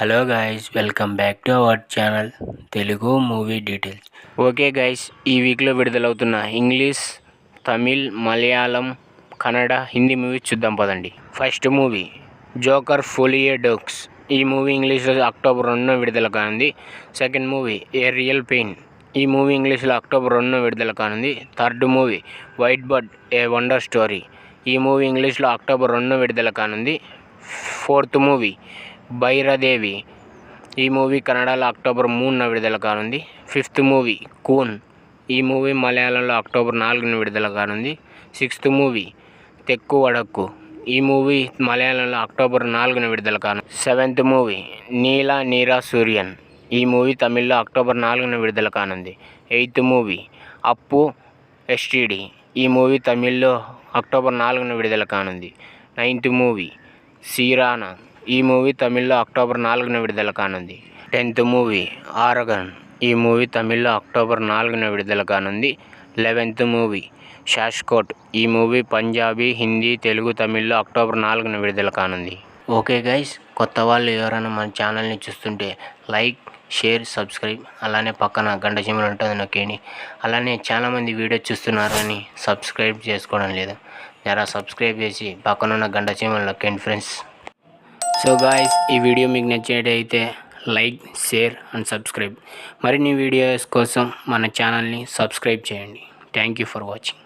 Hello guys, welcome back to our channel Telugu movie details. Okay guys, ఈ వీక్లో విడుదలవుతున్న English, Tamil, Malayalam, Kannada, Hindi movie చూద్దాం పదండి. First movie Joker folie deux. ఈ మూవీ ఇంగ్లీష్లో అక్టోబర్ 2న విడుదల కానుంది. Second movie a real pain. ఈ మూవీ ఇంగ్లీష్లో అక్టోబర్ 2న విడుదల కానుంది. Third movie white bird a wonder story. ఈ మూవీ ఇంగ్లీష్లో అక్టోబర్ 2న విడుదల కానుంది. Fourth movie Bhairadevi. ఈ మూవీ కన్నడలో అక్టోబర్ 3న విడుదల కానుంది. Fifth movie Koon. ఈ మూవీ మలయాళంలో అక్టోబర్ 4న విడుదల కానుంది. Sixth movie Thekku Vadakku. ఈ మూవీ మలయాళంలో అక్టోబర్ 4న విడుదల కానుంది. సెవెంత్ మూవీ నీలా నీరా సూర్యన్. ఈ మూవీ తమిళ్లో అక్టోబర్ 4న విడుదల కానుంది. Eighth movie Appu STD. ఈ మూవీ తమిళ్లో అక్టోబర్ 4న విడుదల కానుంది. Ninth movie Seerana. ఈ మూవీ తమిళ్లో అక్టోబర్ 4న విడుదల కానుంది. 10th movie Aragan. ఈ మూవీ తమిళ్లో అక్టోబర్ 4న విడుదల కానుంది. 11th movie షాష్కోట్. ఈ మూవీ పంజాబీ, హిందీ, తెలుగు, తమిళ్లో అక్టోబర్ 4న విడుదల కానుంది. ఓకే గైస్, కొత్త వాళ్ళు ఎవరైనా మన ఛానల్ని చూస్తుంటే లైక్, షేర్, సబ్స్క్రైబ్, అలానే పక్కన గంట సింబల్ ఉంటుంది నొక్కేయండి. అలానే చాలామంది వీడియో చూస్తున్నారు కానీ సబ్స్క్రైబ్ చేసుకోవడం లేదు. జరా సబ్స్క్రైబ్ చేసి పక్కనున్న గంట సింబల్ నొక్కేయండి ఫ్రెండ్స్. సో గాయ్స్, ఈ వీడియో మీకు నచ్చినట్టయితే లైక్, షేర్ అండ్ సబ్స్క్రైబ్. మరిన్ని వీడియోస్ కోసం మన ఛానల్ని సబ్స్క్రైబ్ చేయండి. Thank you for watching.